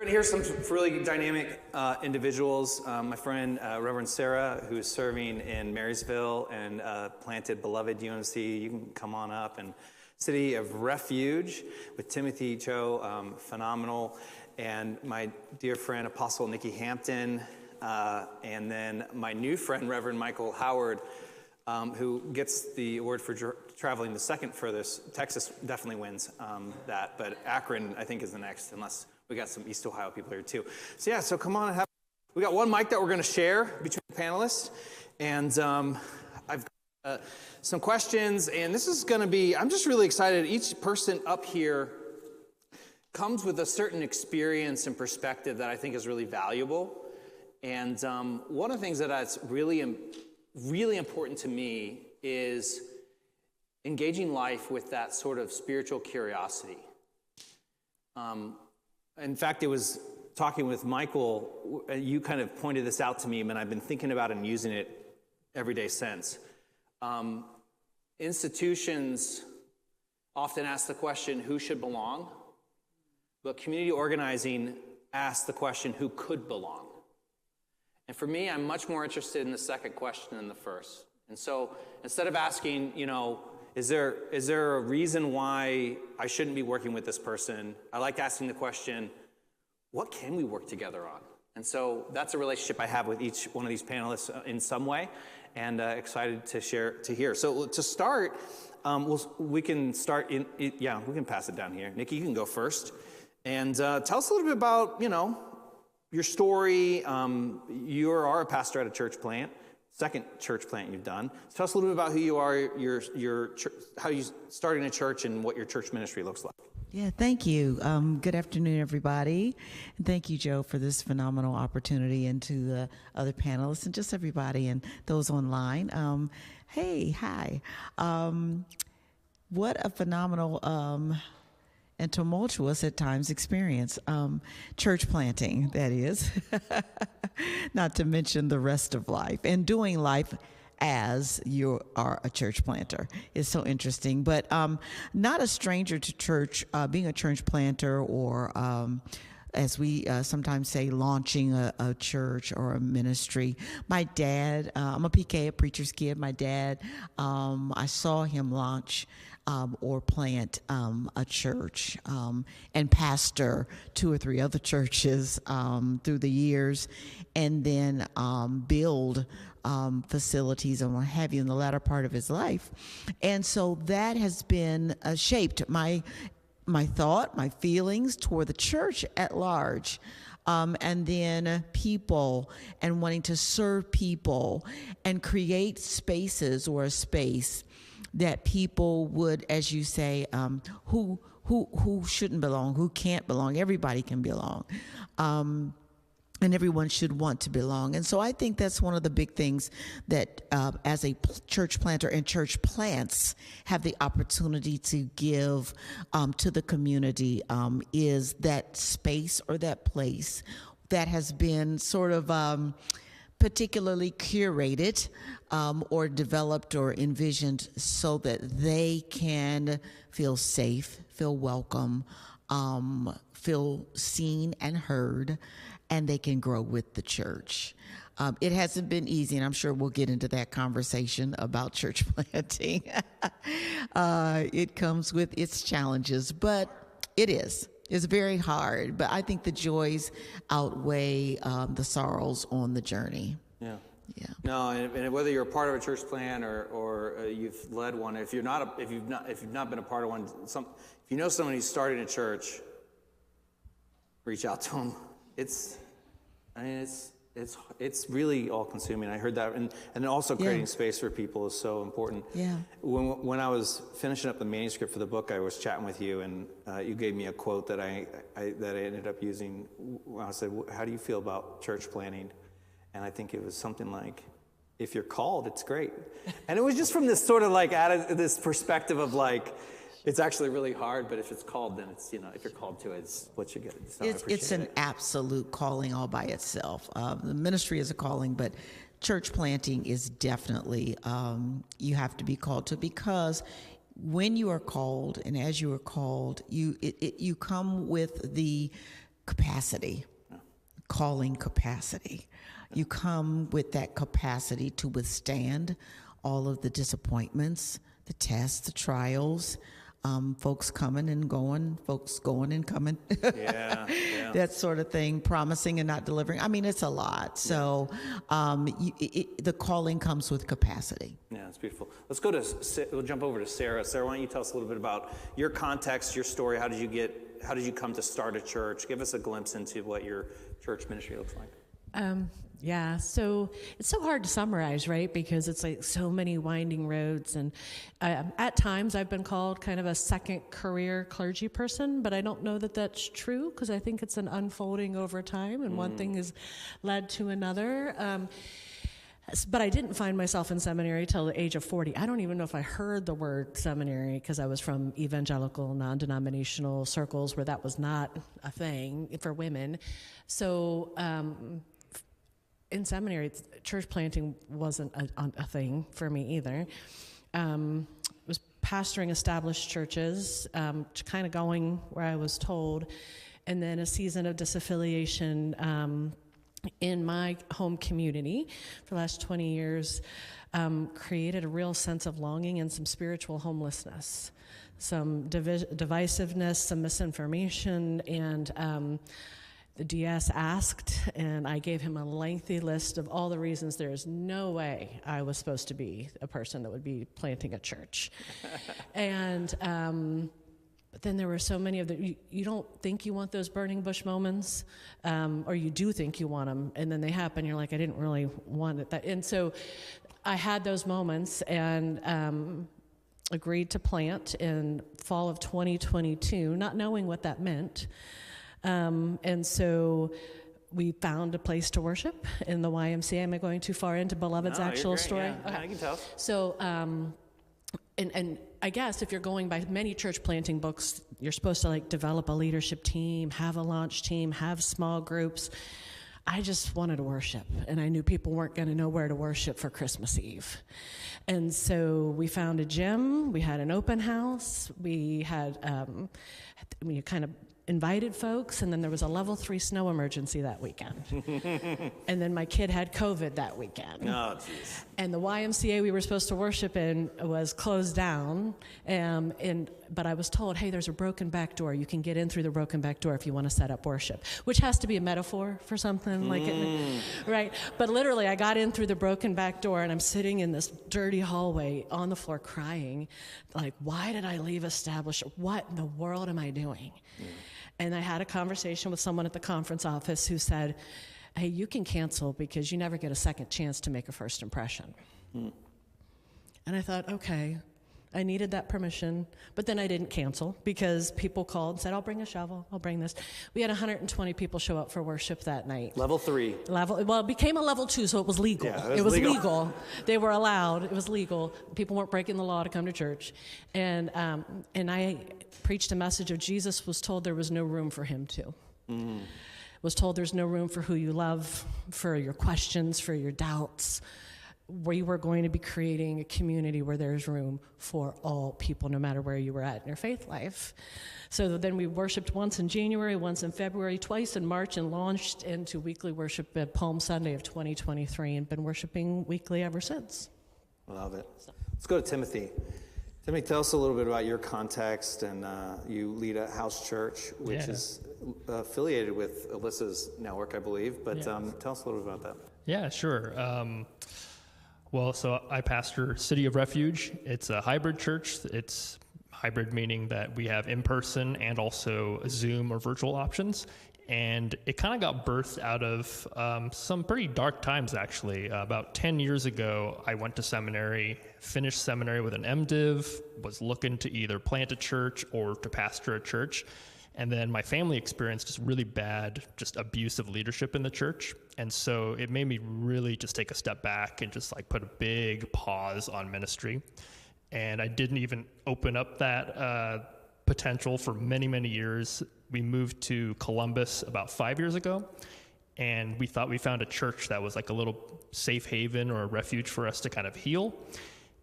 Here's some really dynamic individuals. My friend Reverend Sarah, who's serving in Marysville and planted Beloved UMC. You can come on up. And City of Refuge with Timothy Cho, phenomenal. And my dear friend Apostle Nikki Hampton. And then my new friend Reverend Michael Howard, who gets the award for traveling the second furthest. Texas definitely wins that, but Akron, I think, is the next, unless we got some East Ohio people here, too. So, yeah, so come on. We got one mic that we're going to share between the panelists, and I've got some questions, and this is going to be, I'm just really excited. Each person up here comes with a certain experience and perspective that I think is really valuable, and one of the things that's really important to me is engaging life with that sort of spiritual curiosity. In fact, it was talking with Michael, you kind of pointed this out to me, and I've been thinking about it and using it every day since. Institutions often ask the question, who should belong? But community organizing asks the question, who could belong? And for me, I'm much more interested in the second question than the first. And so instead of asking, is there a reason why I shouldn't be working with this person? I like asking the question, what can we work together on? And so that's a relationship I have with each one of these panelists in some way, and excited to hear. So to start, we can we can pass it down here. Nikki, you can go first. And tell us a little bit about, your story. You are a pastor at a church plant. Second church plant you've done. Tell us a little bit about who you are, your how you started in a church, and what your church ministry looks like. Yeah, thank you. Good afternoon, everybody. And thank you, Joe, for this phenomenal opportunity, and to the other panelists and just everybody and those online. Hi. What a phenomenal and tumultuous at times experience. Church planting, that is, not to mention the rest of life, and doing life as you are a church planter is so interesting. But not a stranger to church, being a church planter, or as we sometimes say, launching a church or a ministry. My dad, I'm a PK, a preacher's kid. My dad, I saw him launch or plant a church and pastor 2 or 3 other churches through the years, and then build facilities and what have you in the latter part of his life. And so that has been shaped my thought, my feelings toward the church at large. And then people, and wanting to serve people and create spaces, or a space that people would, as you say, who shouldn't belong, who can't belong. Everybody can belong. And everyone should want to belong. And so I think that's one of the big things that as a church planter and church plants have the opportunity to give to the community is that space or that place that has been sort of particularly curated or developed or envisioned so that they can feel safe, feel welcome, feel seen and heard, and they can grow with the church. It hasn't been easy, and I'm sure we'll get into that conversation about church planting. It comes with its challenges, but it is. It's very hard, but I think the joys outweigh the sorrows on the journey. Yeah. Yeah. No, and whether you're a part of a church plan or you've led one, if you've not been a part of one, if you know someone who's starting a church, reach out to them. It's really all consuming. I heard that, and also creating space for people is so important. Yeah. When I was finishing up the manuscript for the book, I was chatting with you, and you gave me a quote that I ended up using. I said, "How do you feel about church planting?" And I think it was something like, "If you're called, it's great." And it was just from this sort of like this perspective of like, it's actually really hard, but if it's called, then it's, if you're called to it, it's what you get. It's an absolute calling all by itself. The ministry is a calling, but church planting is definitely, you have to be called to, because when you are called, and as you are called, you come with the capacity, calling capacity. You come with that capacity to withstand all of the disappointments, the tests, the trials, folks coming and going, folks going and coming. Yeah. That sort of thing, promising and not delivering. I mean, it's a lot. So the calling comes with capacity. Yeah, it's beautiful. We'll jump over to Sarah. Sarah, why don't you tell us a little bit about your context, your story? How did you come to start a church? Give us a glimpse into what your church ministry looks like. Yeah, so it's so hard to summarize, right? Because it's like so many winding roads. And at times I've been called kind of a second career clergy person, but I don't know that that's true because I think it's an unfolding over time and one thing has led to another. But I didn't find myself in seminary till the age of 40. I don't even know if I heard the word seminary because I was from evangelical, non-denominational circles where that was not a thing for women. So in seminary, church planting wasn't a thing for me either. Was pastoring established churches, kind of going where I was told, and then a season of disaffiliation in my home community for the last 20 years created a real sense of longing and some spiritual homelessness, some divisiveness, some misinformation, and the DS asked, and I gave him a lengthy list of all the reasons there's no way I was supposed to be a person that would be planting a church. And but then there were so many of the, you don't think you want those burning bush moments, or you do think you want them, and then they happen, you're like, I didn't really want it. And so I had those moments and agreed to plant in fall of 2022, not knowing what that meant. And so we found a place to worship in the YMCA. Am I going too far into Beloved's actual story? Yeah. Okay. I can tell. So, and I guess if you're going by many church planting books, you're supposed to like develop a leadership team, have a launch team, have small groups. I just wanted to worship, and I knew people weren't going to know where to worship for Christmas Eve. And so we found a gym, we had an open house, we had, we kind of invited folks, and then there was a level 3 snow emergency that weekend. And then my kid had COVID that weekend. Oh, jeez. And the YMCA we were supposed to worship in was closed down, but I was told, hey, there's a broken back door. You can get in through the broken back door if you want to set up worship, which has to be a metaphor for something like it, right? But literally, I got in through the broken back door, and I'm sitting in this dirty hallway on the floor crying, like, why did I leave established? What in the world am I doing? And I had a conversation with someone at the conference office who said, hey, you can cancel because you never get a second chance to make a first impression. And I thought, okay, I needed that permission, but then I didn't cancel because people called and said, I'll bring a shovel, I'll bring this. We had 120 people show up for worship that night. Level 3. Well, it became a level 2, so it was legal. Yeah, it was legal. They were allowed. It was legal. People weren't breaking the law to come to church. And I preached a message of Jesus, was told there was no room for him to. Was told there's no room for who you love, for your questions, for your doubts. We were going to be creating a community where there's room for all people, no matter where you were at in your faith life. So then we worshiped once in January, once in February, twice in March, and launched into weekly worship at Palm Sunday of 2023, and been worshiping weekly ever since. I love it. Let's go to Timothy. Timothy, tell us a little bit about your context, and you lead a house church, which is affiliated with Alyssa's network, I believe, but tell us a little bit about that. Yeah, sure. Well, so I pastor City of Refuge. It's a hybrid church. It's hybrid meaning that we have in-person and also Zoom or virtual options. And it kind of got birthed out of some pretty dark times, actually. About 10 years ago, I went to seminary, finished seminary with an MDiv, was looking to either plant a church or to pastor a church. And then my family experienced just really bad, just abusive leadership in the church. And so it made me really just take a step back and just like put a big pause on ministry. And I didn't even open up that potential for many, many years. We moved to Columbus about 5 years ago, and we thought we found a church that was like a little safe haven or a refuge for us to kind of heal.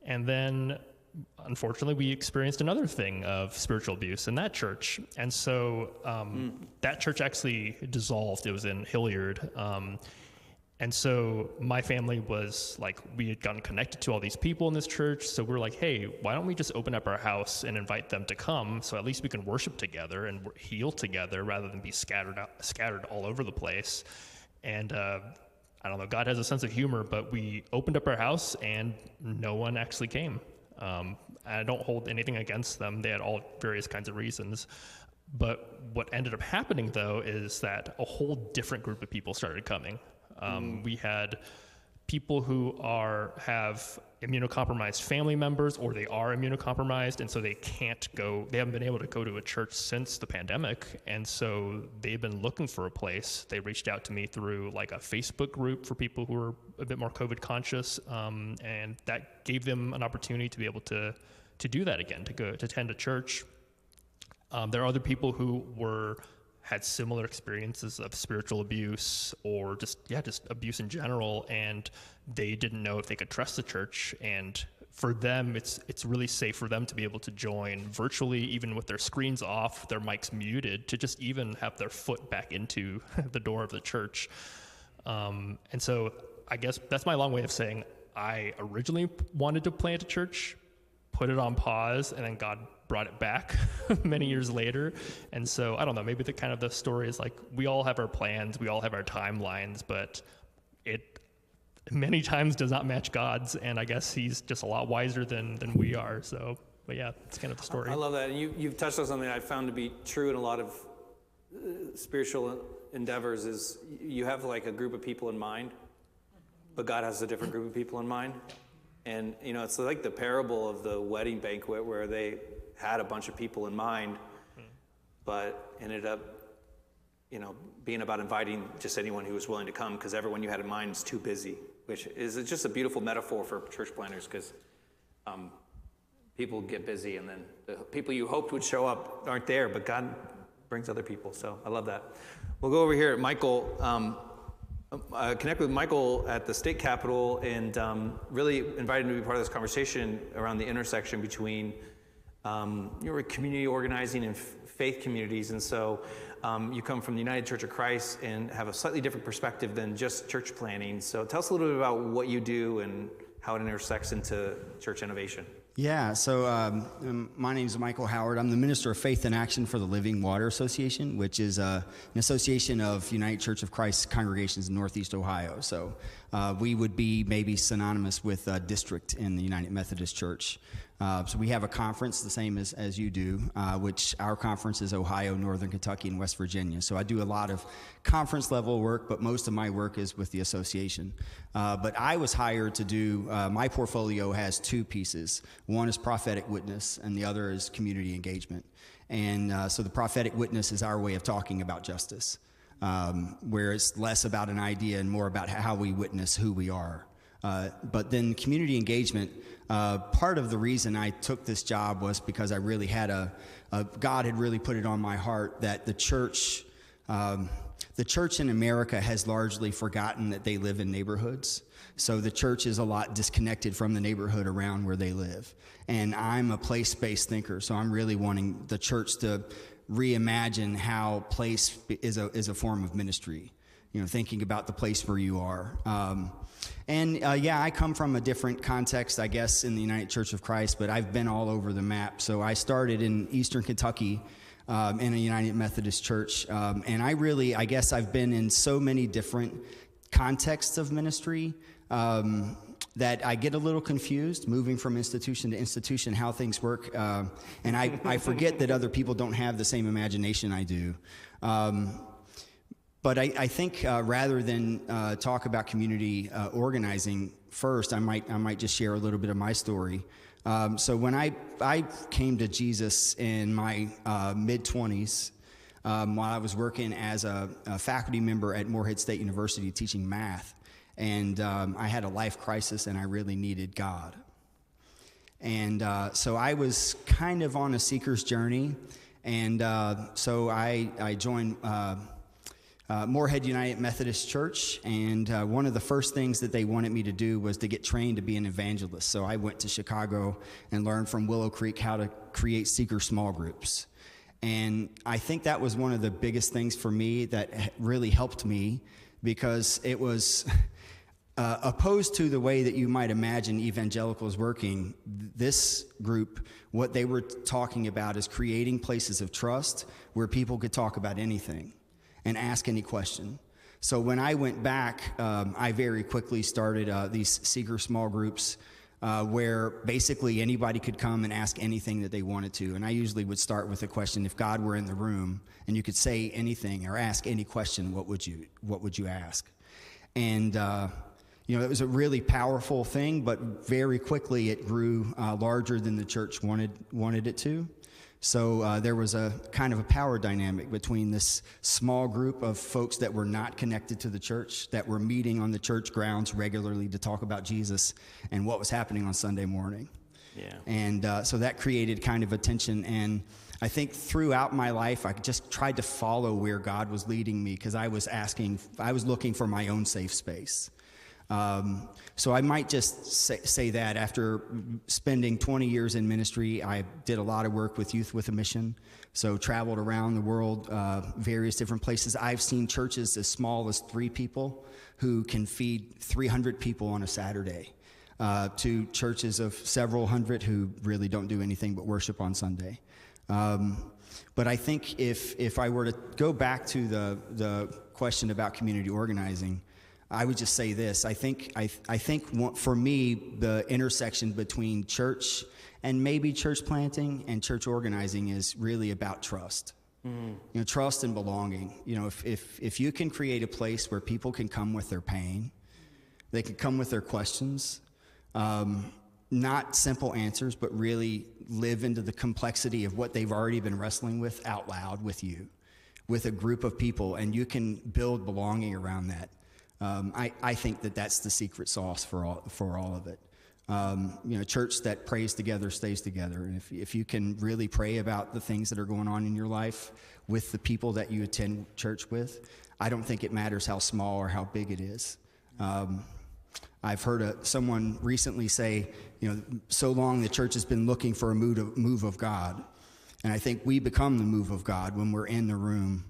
And then unfortunately, we experienced another thing of spiritual abuse in that church. And so that church actually dissolved. It was in Hilliard. And so my family was like, we had gotten connected to all these people in this church. So we're like, hey, why don't we just open up our house and invite them to come? So at least we can worship together and heal together rather than be scattered all over the place. And I don't know, God has a sense of humor, but we opened up our house and no one actually came. I don't hold anything against them. They had all various kinds of reasons. But what ended up happening, though, is that a whole different group of people started coming. We had people who have immunocompromised family members, or they are immunocompromised, and so they haven't been able to go to a church since the pandemic, and so they've been looking for a place. They reached out to me through like a Facebook group for people who are a bit more COVID conscious, and that gave them an opportunity to be able to do that again, to attend a church. There are other people who had similar experiences of spiritual abuse or just abuse in general, and they didn't know if they could trust the church. And for them, it's really safe for them to be able to join virtually, even with their screens off, their mics muted, to just even have their foot back into the door of the church. And so I guess that's my long way of saying I originally wanted to plant a church, put it on pause, and then God brought it back many years later. And so I don't know, maybe the story is like, we all have our plans, we all have our timelines, but it many times does not match God's, and I guess he's just a lot wiser than we are. So, but yeah, it's kind of the story. I love that. And you've touched on something I found to be true in a lot of spiritual endeavors is you have like a group of people in mind, but God has a different group of people in mind. And, it's like the parable of the wedding banquet where they had a bunch of people in mind, but ended up, being about inviting just anyone who was willing to come because everyone you had in mind is too busy, which is just a beautiful metaphor for church planners because people get busy and then the people you hoped would show up aren't there, but God brings other people. So I love that. We'll go over here at Michael. Connect with Michael at the state capitol and really invited him to be part of this conversation around the intersection between community organizing and faith communities. And so you come from the United Church of Christ and have a slightly different perspective than just church planning. So tell us a little bit about what you do and how it intersects into church innovation. Yeah, so my name is Michael Howard. I'm the Minister of Faith and Action for the Living Water Association, which is an association of United Church of Christ congregations in Northeast Ohio. So we would be maybe synonymous with a district in the United Methodist Church. So we have a conference the same as you do, which our conference is Ohio, Northern Kentucky, and West Virginia. So I do a lot of conference level work, but most of my work is with the association. But I was hired to do, my portfolio has two pieces. One is prophetic witness, and the other is community engagement. And so the prophetic witness is our way of talking about justice, where it's less about an idea and more about how we witness who we are. But then community engagement, part of the reason I took this job was because I really had God had really put it on my heart that the church in America has largely forgotten that they live in neighborhoods. So the church is a lot disconnected from the neighborhood around where they live. And I'm a place-based thinker, so I'm really wanting the church to reimagine how place is a form of ministry. Thinking about the place where you are. I come from a different context, I guess, in the United Church of Christ, but I've been all over the map. So I started in Eastern Kentucky in a United Methodist Church, and I guess I've been in so many different contexts of ministry that I get a little confused moving from institution to institution, how things work, and I forget that other people don't have the same imagination I do. But I think rather than talk about community organizing first, I might just share a little bit of my story. So when I came to Jesus in my mid-20s, while I was working as a faculty member at Morehead State University teaching math, and I had a life crisis and I really needed God. And so I was kind of on a seeker's journey, and so I joined Moorhead United Methodist Church, and one of the first things that they wanted me to do was to get trained to be an evangelist. So I went to Chicago and learned from Willow Creek how to create seeker small groups. And I think that was one of the biggest things for me that really helped me, because it was opposed to the way that you might imagine evangelicals working. This group, what they were talking about is creating places of trust where people could talk about anything and ask any question. So when I went back, I very quickly started these seeker small groups where basically anybody could come and ask anything that they wanted to. And I usually would start with a question: if God were in the room and you could say anything or ask any question, what would you ask? And it was a really powerful thing, but very quickly it grew larger than the church wanted it to. So there was a kind of a power dynamic between this small group of folks that were not connected to the church, that were meeting on the church grounds regularly to talk about Jesus and what was happening on Sunday morning. Yeah. And so that created kind of a tension. And I think throughout my life, I just tried to follow where God was leading me, because I was looking for my own safe space. So I might just say that after spending 20 years in ministry, I did a lot of work with Youth with a Mission. So traveled around the world, various different places. I've seen churches as small as 3 people who can feed 300 people on a Saturday, to churches of several hundred who really don't do anything but worship on Sunday. But I think if I were to go back to the question about community organizing, I would just say this. I think for me, the intersection between church and maybe church planting and church organizing is really about trust. Mm-hmm. Trust and belonging. If you can create a place where people can come with their pain, they can come with their questions, not simple answers, but really live into the complexity of what they've already been wrestling with out loud with you, with a group of people, and you can build belonging around that. I think that's the secret sauce for all of it. Church that prays together stays together. And if you can really pray about the things that are going on in your life with the people that you attend church with, I don't think it matters how small or how big it is. I've heard someone recently say, so long the church has been looking for a move of God. And I think we become the move of God when we're in the room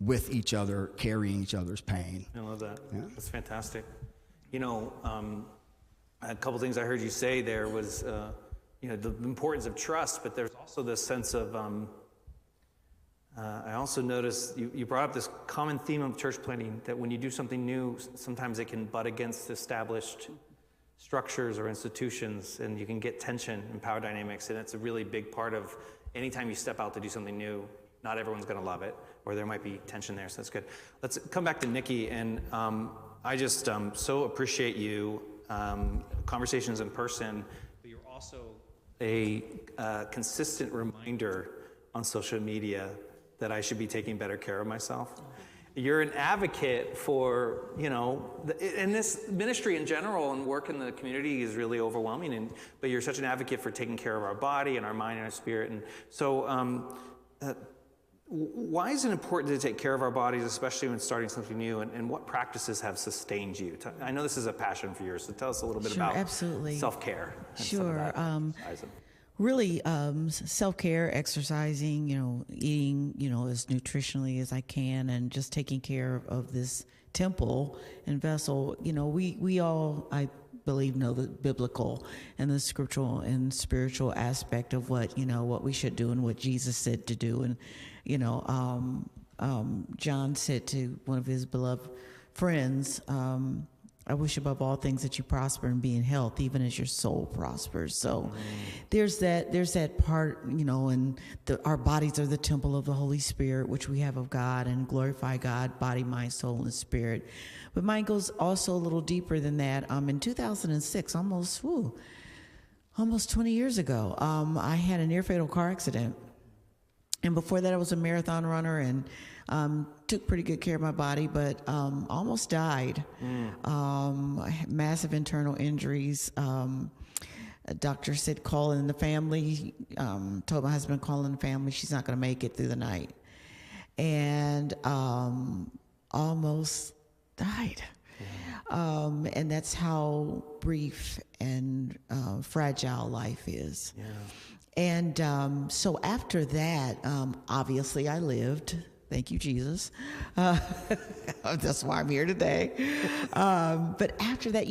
with each other, carrying each other's pain. I love that. Yeah. That's fantastic. A couple things I heard you say there was, the importance of trust, but there's also this sense of, I also noticed you brought up this common theme of church planting, that when you do something new, sometimes it can butt against established structures or institutions, and you can get tension and power dynamics, and it's a really big part of anytime you step out to do something new. Not everyone's going to love it, or there might be tension there, so that's good. Let's come back to Nikki, and I just so appreciate you, conversations in person, but you're also a consistent reminder on social media that I should be taking better care of myself. You're an advocate for, and this ministry in general and work in the community is really overwhelming, but you're such an advocate for taking care of our body and our mind and our spirit, and so why is it important to take care of our bodies, especially when starting something new, and what practices have sustained you? I know this is a passion for yours, so tell us a little bit about absolutely. Self-care. Sure. Really, self-care, exercising, eating, as nutritionally as I can, and just taking care of this temple and vessel. We all, I believe, know the biblical and the scriptural and spiritual aspect of what we should do and what Jesus said to do. And John said to one of his beloved friends, I wish above all things that you prosper and be in health, even as your soul prospers. So there's that part, and our bodies are the temple of the Holy Spirit, which we have of God, and glorify God, body, mind, soul, and spirit. But mine goes also a little deeper than that. In 2006, almost 20 years ago, I had a near-fatal car accident. And before that, I was a marathon runner and took pretty good care of my body, but almost died. I had massive internal injuries. A doctor said, call in the family. Told my husband, call in the family. She's not going to make it through the night. And almost died. And that's how brief and fragile life is. Yeah. And so after that, obviously I lived. Thank you, Jesus. That's why I'm here today. But after that,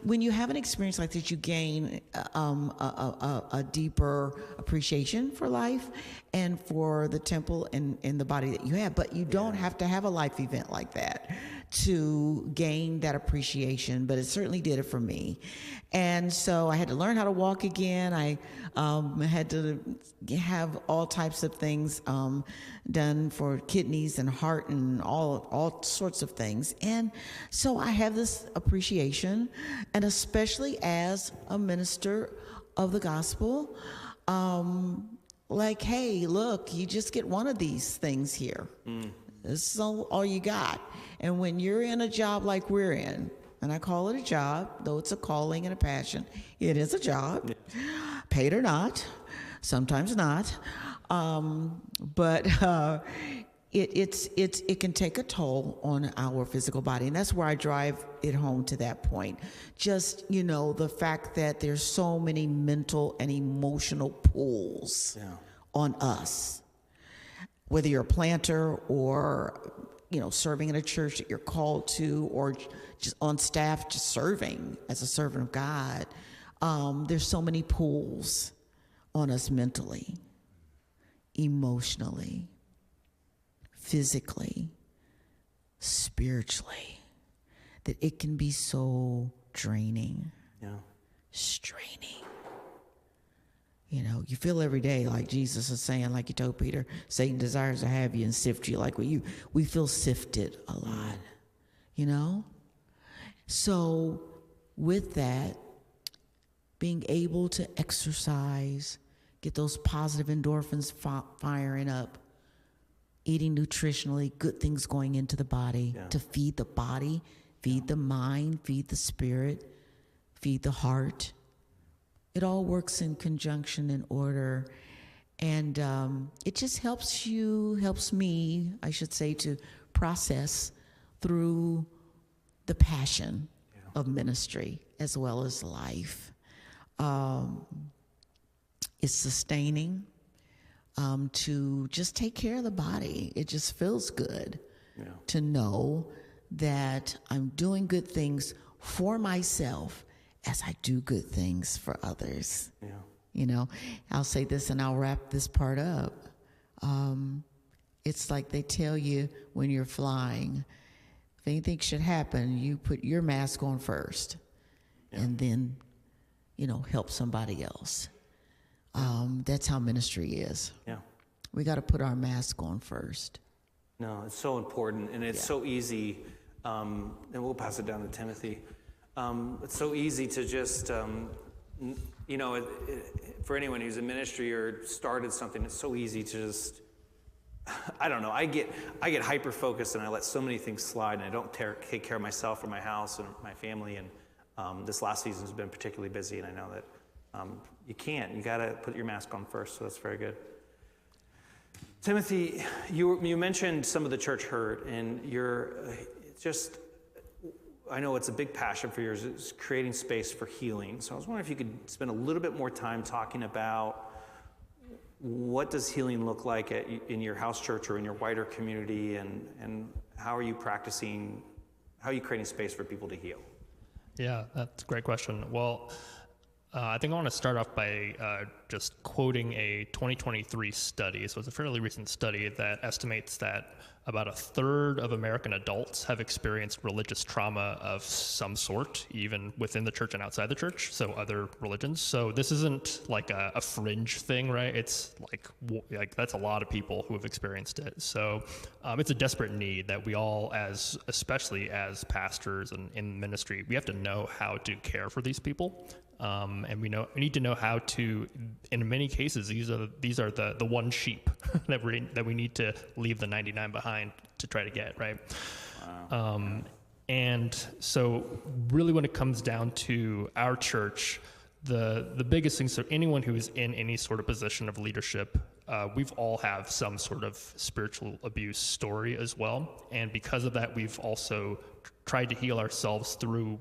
when you have an experience like this, you gain a deeper appreciation for life and for the temple and the body that you have. But you don't have to have a life event like that to gain that appreciation, but it certainly did it for me. And so I had to learn how to walk again. I had to have all types of things done for kidneys and heart and all sorts of things. And so I have this appreciation, and especially as a minister of the gospel, like, hey, look, you just get one of these things here. This is all you got. And when you're in a job like we're in, and I call it a job, though it's a calling and a passion, it is a job, paid or not, sometimes not, but it can take a toll on our physical body, and that's where I drive it home to that point. Just, the fact that there's so many mental and emotional pulls on us, whether you're a planter or serving in a church that you're called to, or just on staff, just serving as a servant of God. There's so many pulls on us mentally, emotionally, physically, spiritually, that it can be so draining, straining. You feel every day, like Jesus is saying, like he told Peter, Satan desires to have you and sift you like we feel sifted a lot, So with that, being able to exercise, get those positive endorphins firing up, eating nutritionally, good things going into the body to feed the body, feed the mind, feed the spirit, feed the heart. It all works in conjunction, in order, and it just helps me, I should say, to process through the passion of ministry as well as life. It's sustaining to just take care of the body. It just feels good to know that I'm doing good things for myself as I do good things for others. I'll say this and I'll wrap this part up. It's like they tell you when you're flying, if anything should happen, you put your mask on first and then, help somebody else. That's how ministry is. We got to put our mask on first. No, it's so important, and it's so easy, and we'll pass it down to Timothy. It's so easy to just, for anyone who's in ministry or started something, it's so easy to just, I don't know, I get hyper-focused and I let so many things slide, and I don't take care of myself or my house and my family, and this last season has been particularly busy, and I know that you got to put your mask on first, so that's very good. Timothy, you mentioned some of the church hurt, and I know it's a big passion for yours, is creating space for healing. So I was wondering if you could spend a little bit more time talking about what does healing look like in your house church or in your wider community, and how are you creating space for people to heal? Yeah, that's a great question. Well, I think I want to start off by just quoting a 2023 study. So it's a fairly recent study that estimates that about 1/3 of American adults have experienced religious trauma of some sort, even within the church and outside the church, so other religions. So this isn't like a fringe thing, right? It's like that's a lot of people who have experienced it. So it's a desperate need that we all, especially as pastors and in ministry, we have to know how to care for these people. And we need to know how to. In many cases, these are the one sheep that we need to leave the 99 behind to try to get right. Wow. And so, really, when it comes down to our church, the biggest thing. So, anyone who is in any sort of position of leadership we've all have some sort of spiritual abuse story as well. And because of that, we've also tried to heal ourselves through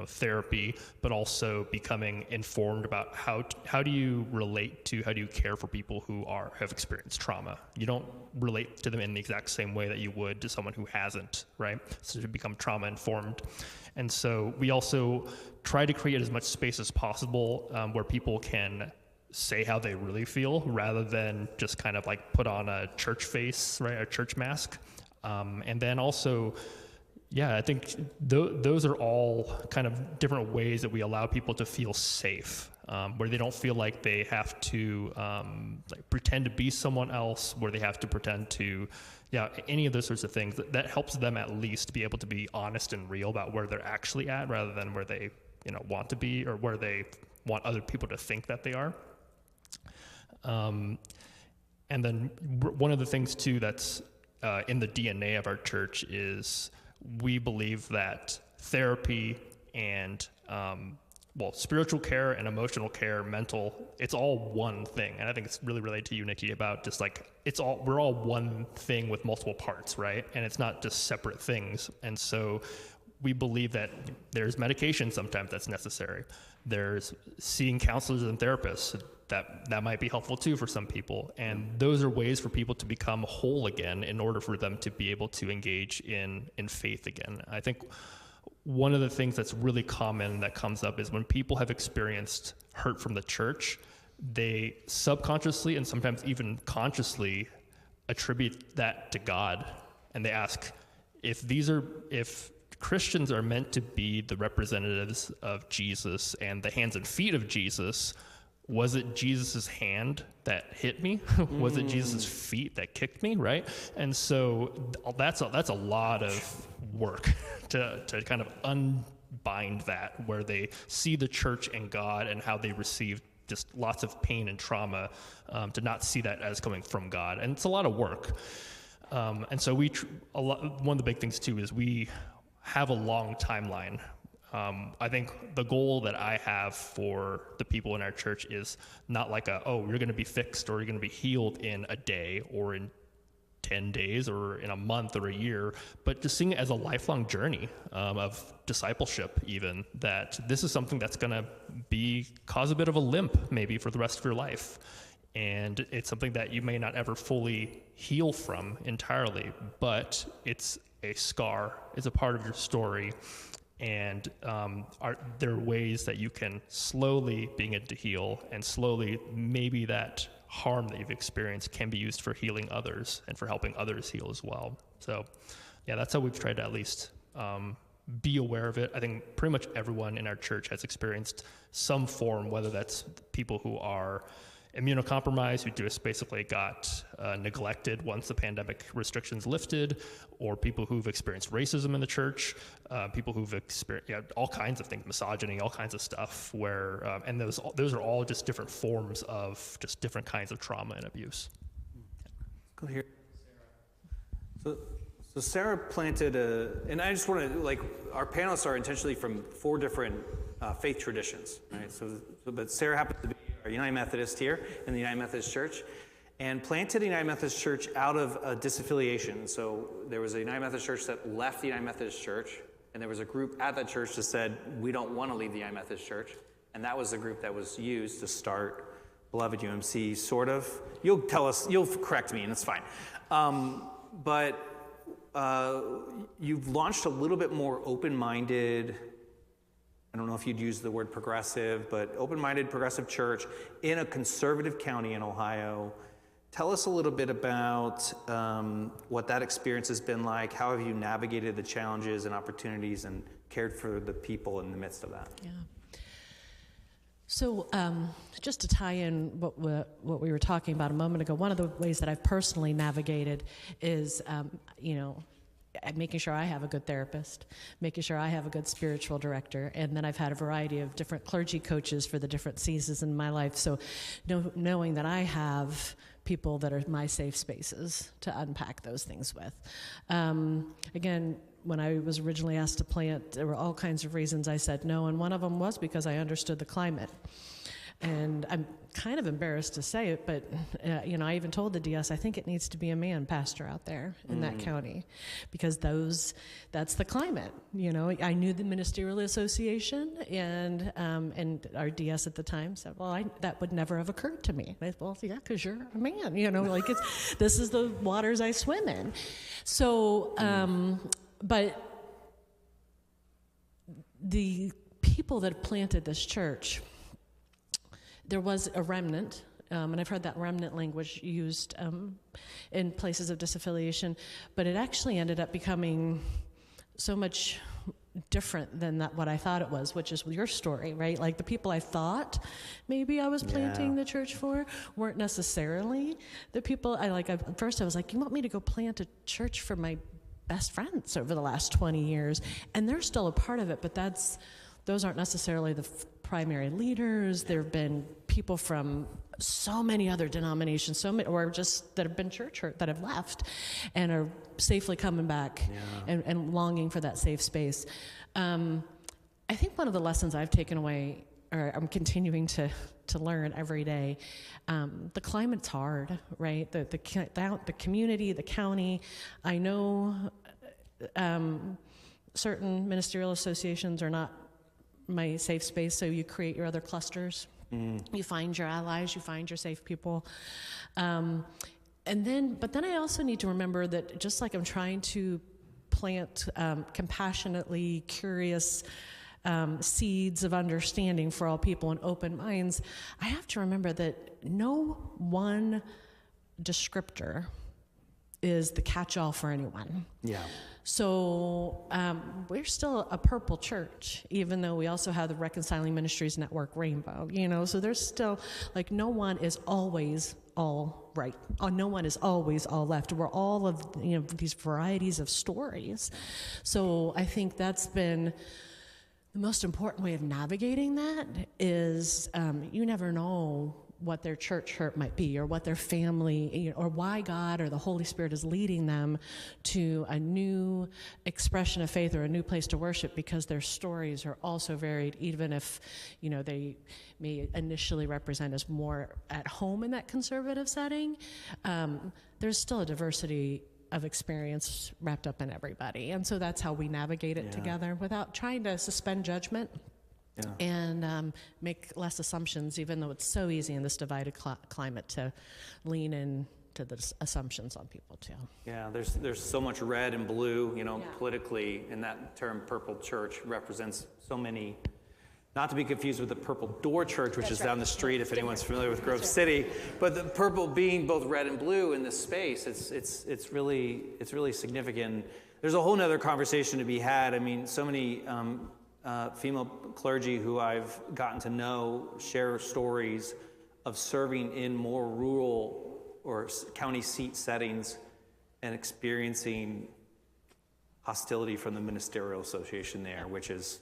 therapy, but also becoming informed about how do you relate to, how do you care for people who have experienced trauma. You don't relate to them in the exact same way that you would to someone who hasn't, right? So to become trauma informed. And so we also try to create as much space as possible where people can say how they really feel rather than just kind of like put on a church face, right, a church mask. And then also, I think those are all kind of different ways that we allow people to feel safe, where they don't feel like they have to pretend to be someone else, where they have to pretend to, any of those sorts of things. That helps them at least be able to be honest and real about where they're actually at, rather than where they want to be or where they want other people to think that they are. And then one of the things too that's in the DNA of our church is we believe that therapy and spiritual care and emotional care, mental, it's all one thing. And I think it's really related to you, Nikki, about just like we're all one thing with multiple parts, right? And it's not just separate things. And so we believe that there's medication sometimes that's necessary. There's seeing counselors and therapists that might be helpful too for some people. And those are ways for people to become whole again in order for them to be able to engage in faith again. I think one of the things that's really common that comes up is when people have experienced hurt from the church, they subconsciously and sometimes even consciously attribute that to God. And they ask, if Christians are meant to be the representatives of Jesus and the hands and feet of Jesus, was it Jesus' hand that hit me? Was it Jesus' feet that kicked me, right? And so that's a lot of work to kind of unbind that, where they see the church and God and how they receive just lots of pain and trauma, to not see that as coming from God. And it's a lot of work. And so one of the big things too is we have a long timeline. I think the goal that I have for the people in our church is not like you're going to be fixed or you're going to be healed in a day or in 10 days or in a month or a year, but just seeing it as a lifelong journey of discipleship even, that this is something that's going to cause a bit of a limp maybe for the rest of your life. And it's something that you may not ever fully heal from entirely, but it's a scar, it's a part of your story. And there are ways that you can slowly begin to heal, and slowly maybe that harm that you've experienced can be used for healing others and for helping others heal as well. So that's how we've tried to at least be aware of it. I think pretty much everyone in our church has experienced some form, whether that's people who are immunocompromised, who just basically got neglected once the pandemic restrictions lifted, or people who've experienced racism in the church, people who've experienced all kinds of things, misogyny, all kinds of stuff, where and those are all just different forms of just different kinds of trauma and abuse. Go here. So Sarah planted and I just want to, our panelists are intentionally from 4 different faith traditions, right? But Sarah happens to be our United Methodist here in the United Methodist Church, and planted the United Methodist Church out of a disaffiliation. So there was a United Methodist Church that left the United Methodist Church, and there was a group at that church that said, we don't want to leave the United Methodist Church. And that was the group that was used to start Beloved UMC, sort of. You'll correct me, and it's fine. But you've launched a little bit more open-minded, I don't know if you'd use the word progressive, but open-minded progressive church in a conservative county in Ohio. Tell us a little bit about what that experience has been like. How have you navigated the challenges and opportunities and cared for the people in the midst of that? Yeah. So just to tie in what we were talking about a moment ago, one of the ways that I've personally navigated is, making sure I have a good therapist, making sure I have a good spiritual director, and then I've had a variety of different clergy coaches for the different seasons in my life. So knowing that I have people that are my safe spaces to unpack those things with. Again, when I was originally asked to plant, there were all kinds of reasons I said no, and one of them was because I understood the climate. And I'm kind of embarrassed to say it, but I even told the DS, I think it needs to be a man pastor out there in that county, because that's the climate. I knew the ministerial association, and our DS at the time said, well, that would never have occurred to me. And I said, well, yeah, because you're a man. This is the waters I swim in. So, but the people that planted this church, there was a remnant, and I've heard that remnant language used in places of disaffiliation, but it actually ended up becoming so much different than what I thought it was, which is your story, right? Like the people I thought maybe I was planting the church for weren't necessarily the people at first I was like, you want me to go plant a church for my best friends over the last 20 years? And they're still a part of it, but those aren't necessarily the primary leaders. There have been people from so many other denominations, or just that have been church hurt, that have left and are safely coming back and longing for that safe space. I think one of the lessons I've taken away, or I'm continuing to learn every day, the climate's hard, right? The community, the county. I know certain ministerial associations are not my safe space, so you create your other clusters. You find your allies, you find your safe people. But then I also need to remember that just like I'm trying to plant compassionately curious seeds of understanding for all people and open minds, I have to remember that no one descriptor is the catch-all for anyone. Yeah. So we're still a purple church, even though we also have the Reconciling Ministries Network rainbow, so there's still, no one is always all right. No one is always all left. We're all of, these varieties of stories. So I think that's been the most important way of navigating that is you never know what their church hurt might be, or what their family, or why God or the Holy Spirit is leading them to a new expression of faith or a new place to worship, because their stories are also varied, even if, they may initially represent as more at home in that conservative setting. There's still a diversity of experience wrapped up in everybody. And so that's how we navigate it together without trying to suspend judgment. And make less assumptions, even though it's so easy in this divided climate to lean into the assumptions on people too. Yeah, there's so much red and blue, politically, and that term purple church represents so many, not to be confused with the Purple Door Church, which is down the street if anyone's familiar with Grove City, but the purple being both red and blue in this space, it's really significant. There's a whole nother conversation to be had. I mean, so many female clergy who I've gotten to know share stories of serving in more rural or county seat settings and experiencing hostility from the ministerial association there, which is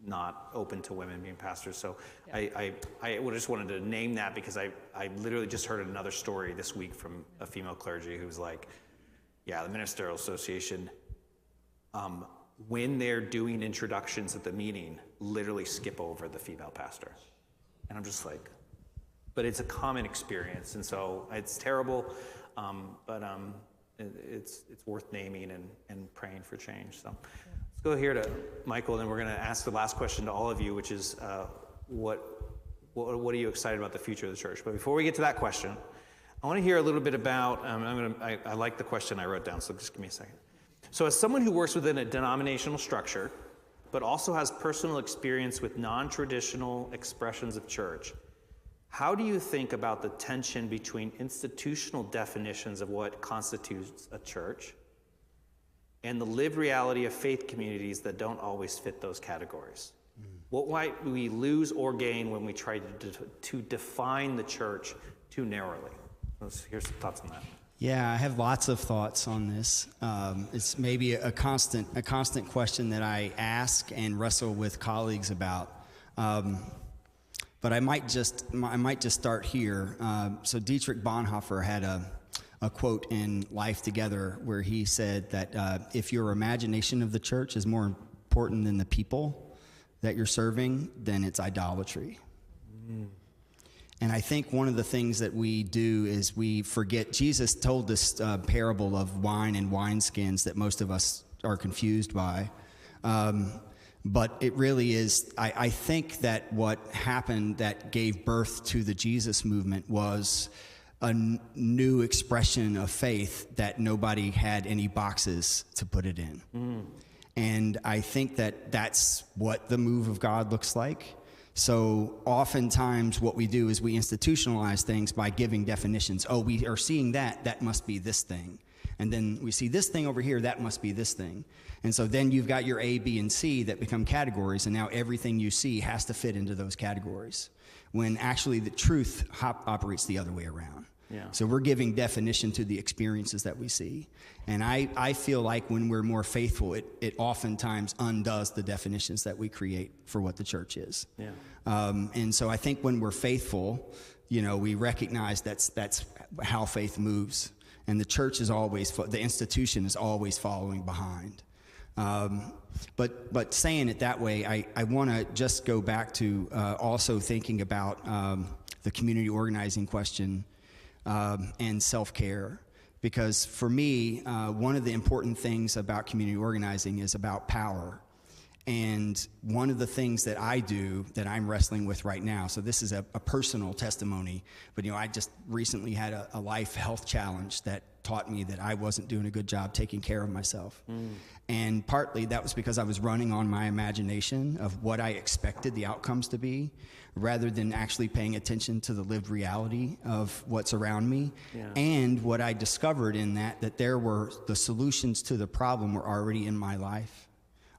not open to women being pastors. So I just wanted to name that because I literally just heard another story this week from a female clergy who's like, the ministerial association, when they're doing introductions at the meeting, literally skip over the female pastor. And I'm just like, but it's a common experience. And so it's terrible, but it's worth naming and praying for change. So let's go here to Michael, and then we're going to ask the last question to all of you, which is what are you excited about the future of the church? But before we get to that question, I want to hear a little bit about, I like the question I wrote down, so just give me a second. So as someone who works within a denominational structure, but also has personal experience with non-traditional expressions of church, how do you think about the tension between institutional definitions of what constitutes a church and the lived reality of faith communities that don't always fit those categories? What might we lose or gain when we try to define the church too narrowly? Here's some thoughts on that. Yeah, I have lots of thoughts on this. It's maybe a constant question that I ask and wrestle with colleagues about. But I might just start here. So Dietrich Bonhoeffer had a quote in Life Together where he said that if your imagination of the church is more important than the people that you're serving, then it's idolatry. And I think one of the things that we do is we forget. Jesus told this parable of wine and wineskins that most of us are confused by. But it really is, I think that what happened that gave birth to the Jesus movement was a new expression of faith that nobody had any boxes to put it in. And I think that that's what the move of God looks like. So oftentimes what we do is we institutionalize things by giving definitions. Oh, we are seeing that must be this thing. And then we see this thing over here, that must be this thing. And so then you've got your A, B, and C that become categories, and now everything you see has to fit into those categories, when actually the truth operates the other way around. Yeah. So we're giving definition to the experiences that we see. And I feel like when we're more faithful, it oftentimes undoes the definitions that we create for what the church is. Yeah. And so I think when we're faithful, we recognize that's how faith moves. And the church is always, the institution is always following behind. But saying it that way, I want to just go back to also thinking about the community organizing question and self-care. Because for me, one of the important things about community organizing is about power. And one of the things that I do that I'm wrestling with right now, so this is a personal testimony, but I just recently had a life health challenge that taught me that I wasn't doing a good job taking care of myself. And partly that was because I was running on my imagination of what I expected the outcomes to be, rather than actually paying attention to the lived reality of what's around me. Yeah. And what I discovered in that there were the solutions to the problem were already in my life,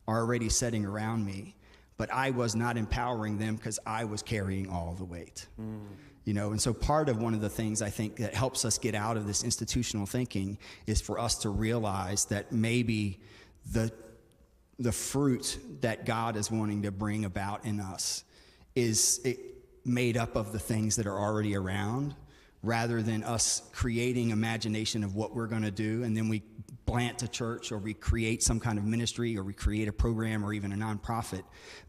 already setting around me, but I was not empowering them because I was carrying all the weight. And so part of one of the things I think that helps us get out of this institutional thinking is for us to realize that maybe the fruit that God is wanting to bring about in us is made up of the things that are already around, rather than us creating imagination of what we're going to do, and then we plant a church, or we create some kind of ministry, or we create a program, or even a nonprofit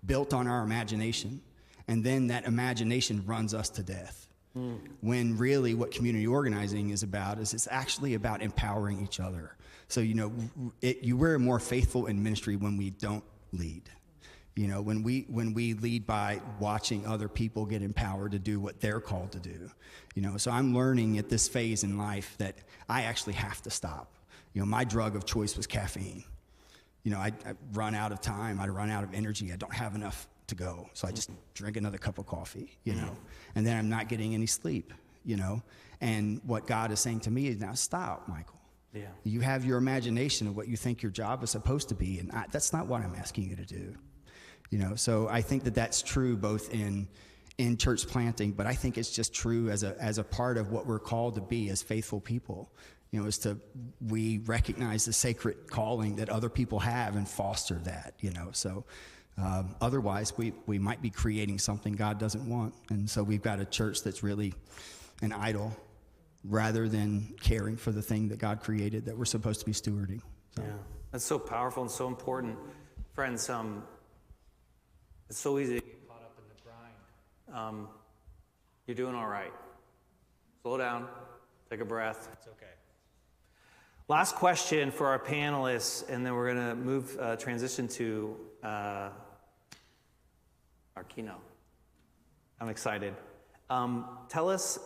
built on our imagination, and then that imagination runs us to death. When really what community organizing is about is it's actually about empowering each other. So we're more faithful in ministry when we don't lead. When we lead by watching other people get empowered to do what they're called to do. So I'm learning at this phase in life that I actually have to stop. My drug of choice was caffeine. I run out of time, I run out of energy, I don't have enough to go. So I just drink another cup of coffee, and then I'm not getting any sleep, And what God is saying to me is, now stop, Michael. Yeah. You have your imagination of what you think your job is supposed to be, and that's not what I'm asking you to do. So I think that that's true both in church planting, but I think it's just true as a part of what we're called to be as faithful people. We recognize the sacred calling that other people have and foster that. So otherwise we might be creating something God doesn't want, and so we've got a church that's really an idol, rather than caring for the thing that God created that we're supposed to be stewarding. So. Yeah, that's so powerful and so important. Friends, it's so easy to get caught up in the grind. You're doing all right. Slow down, take a breath. It's okay. Last question for our panelists, and then we're going to transition to our keynote. I'm excited. Tell us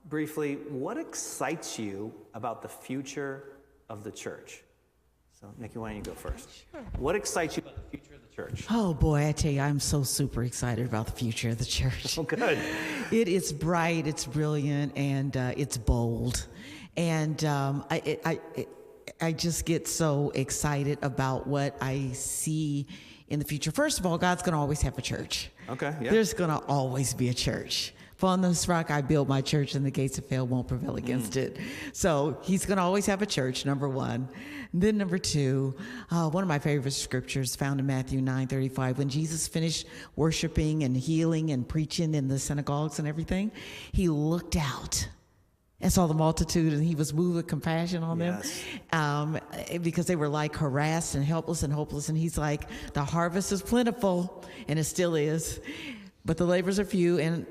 briefly, what excites you about the future of the church? So, Nikki, why don't you go first? Sure. What excites you about the future of the church? Oh boy, I tell you, I'm so super excited about the future of the church. Oh, good. It is bright, it's brilliant, and it's bold. And I just get so excited about what I see in the future. First of all, God's going to always have a church. Okay, yeah. There's going to always be a church. Upon this rock I build my church, and the gates of hell won't prevail against it. So he's going to always have a church, number one. And then number two, one of my favorite scriptures found in Matthew 9:35, when Jesus finished worshiping and healing and preaching in the synagogues and everything, he looked out and saw the multitude, and he was moved with compassion on them, because they were like harassed and helpless and hopeless. And he's like, the harvest is plentiful, and it still is, but the labors are few, and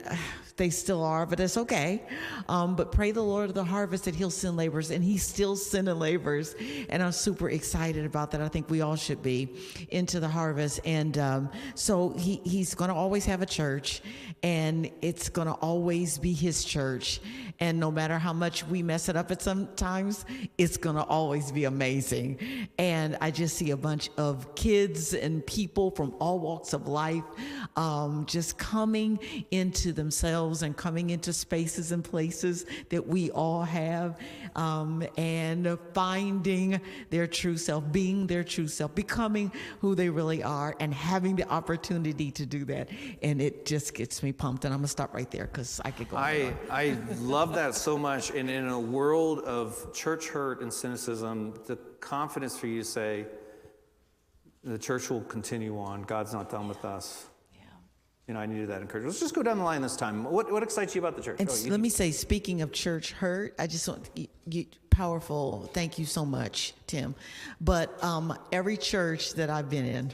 they still are, but it's okay. But pray the Lord of the harvest that he'll send laborers, and he's still sending laborers. And I'm super excited about that. I think we all should be into the harvest. And so he's going to always have a church, and it's going to always be his church. And no matter how much we mess it up at sometimes, it's going to always be amazing. And I just see a bunch of kids and people from all walks of life just coming into themselves and coming into spaces and places that we all have, and finding their true self, being their true self, becoming who they really are, and having the opportunity to do that. And it just gets me pumped. And I'm gonna stop right there because I could go on. I love that so much. And in a world of church hurt and cynicism, the confidence for you to say, the church will continue on. God's not done with us. You know, I needed that encouragement. Let's just go down the line this time. What excites you about the church? And let me say, speaking of church hurt, I just want powerful. Thank you so much, Tim. But every church that I've been in,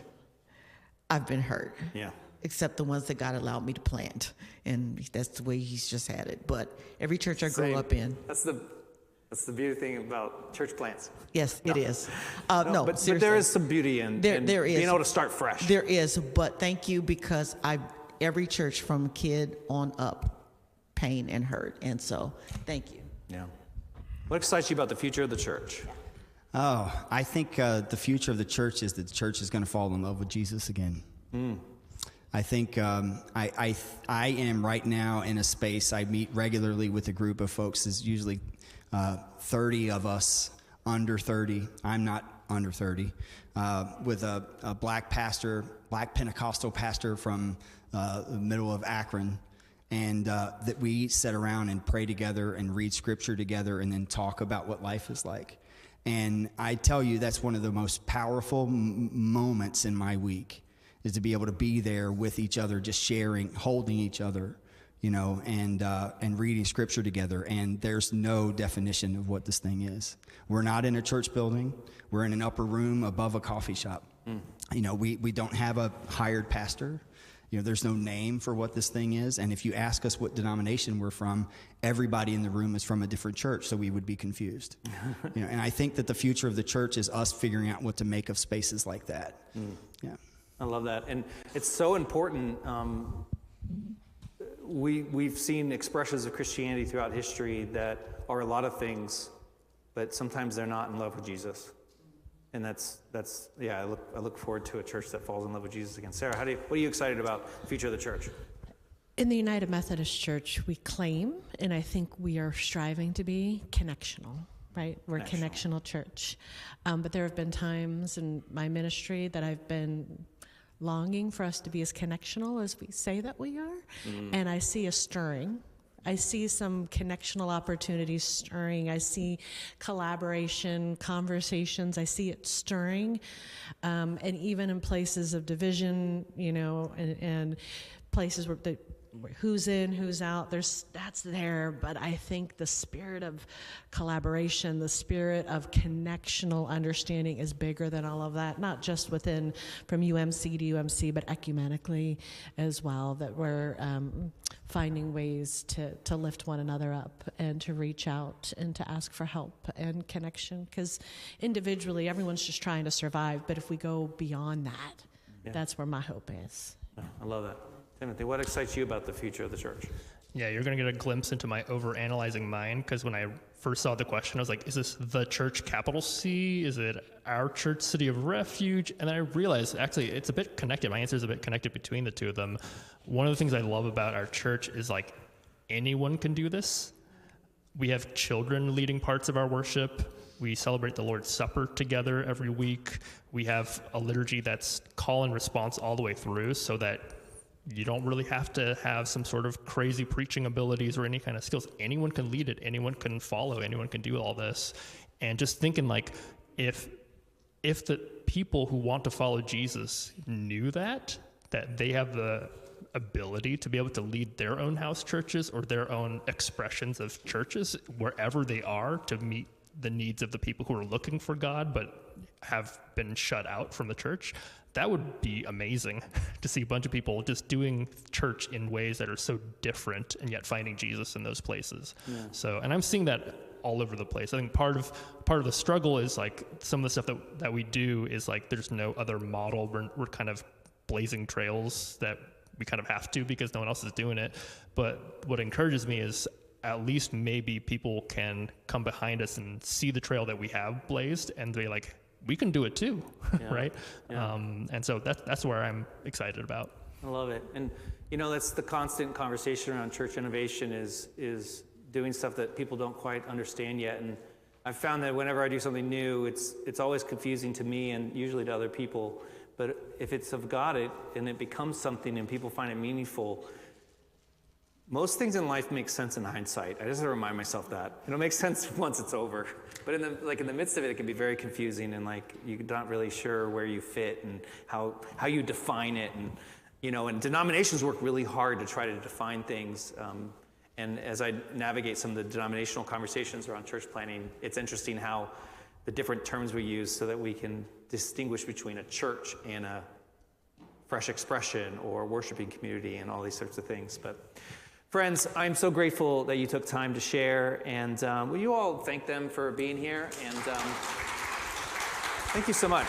I've been hurt. Yeah. Except the ones that God allowed me to plant, and that's the way He's just had it. But every church I grew up in. That's the beauty thing about church plants. Yes, it is. No, but there is some beauty in there is. being able to start fresh. There is, but thank you, because every church from kid on up, pain and hurt, and so thank you. Yeah. What excites you about the future of the church? Oh, I think the future of the church is that the church is going to fall in love with Jesus again. I think I am right now in a space. I meet regularly with a group of folks. There's usually 30 of us under 30. I'm not under 30. With a black Pentecostal pastor from the middle of Akron. And that we sit around and pray together and read scripture together and then talk about what life is like. And I tell you, that's one of the most powerful moments in my week, is to be able to be there with each other, just sharing, holding each other, you know, and reading scripture together. And there's no definition of what this thing is. We're not in a church building. We're in an upper room above a coffee shop. You know, we don't have a hired pastor. You know, there's no name for what this thing is. And if you ask us what denomination we're from, everybody in the room is from a different church, so we would be confused. You know, and I think that the future of the church is us figuring out what to make of spaces like that. Yeah. I love that. And it's so important. We've seen expressions of Christianity throughout history that are a lot of things, but sometimes they're not in love with Jesus. And that's I look forward to a church that falls in love with Jesus again. Sarah, what are you excited about the future of the church? In the United Methodist Church, we claim, and I think we are striving to be, connectional, right? We're a connectional church. But there have been times in my ministry that I've been longing for us to be as connectional as we say that we are. And I see a stirring. I see some connectional opportunities stirring. I see collaboration, conversations. I see it stirring. And even in places of division, you know, and places where who's in, who's out, that's there. But I think the spirit of collaboration, the spirit of connectional understanding is bigger than all of that, not just from UMC to UMC, but ecumenically as well, that we're finding ways to lift one another up and to reach out and to ask for help and connection. Because individually, everyone's just trying to survive. But if we go beyond that, that's where my hope is. I love that. Timothy, what excites you about the future of the church? Yeah, you're going to get a glimpse into my over-analyzing mind, because when I first saw the question, I was like, is this the church, capital C? Is it our church, City of Refuge? And then I realized, actually, it's a bit connected. My answer is a bit connected between the two of them. One of the things I love about our church is, like, anyone can do this. We have children leading parts of our worship. We celebrate the Lord's Supper together every week. We have a liturgy that's call and response all the way through, so that you don't really have to have some sort of crazy preaching abilities or any kind of skills. Anyone can lead it. Anyone can follow. Anyone can do all this. And just thinking, like, if the people who want to follow Jesus knew that they have the ability to be able to lead their own house churches or their own expressions of churches wherever they are to meet the needs of the people who are looking for God, but have been shut out from the church. That would be amazing to see a bunch of people just doing church in ways that are so different and yet finding Jesus in those places. Yeah. So, and I'm seeing that all over the place. I think part of the struggle is like some of the stuff that we do is like there's no other model. We're kind of blazing trails that we kind of have to because no one else is doing it. But what encourages me is at least maybe people can come behind us and see the trail that we have blazed and be like, we can do it too, right? Yeah. And so that's where I'm excited about. I love it. And, that's the constant conversation around church innovation is doing stuff that people don't quite understand yet. And I've found that whenever I do something new, it's always confusing to me and usually to other people. But if it's of God and it becomes something and people find it meaningful, most things in life make sense in hindsight. I just have to remind myself that. It'll make sense once it's over. But in the midst of it, it can be very confusing and you're not really sure where you fit and how you define it. And, and denominations work really hard to try to define things. And as I navigate some of the denominational conversations around church planting, it's interesting how the different terms we use so that we can distinguish between a church and a fresh expression or worshiping community and all these sorts of things. But friends, I'm so grateful that you took time to share, and will you all thank them for being here? And thank you so much.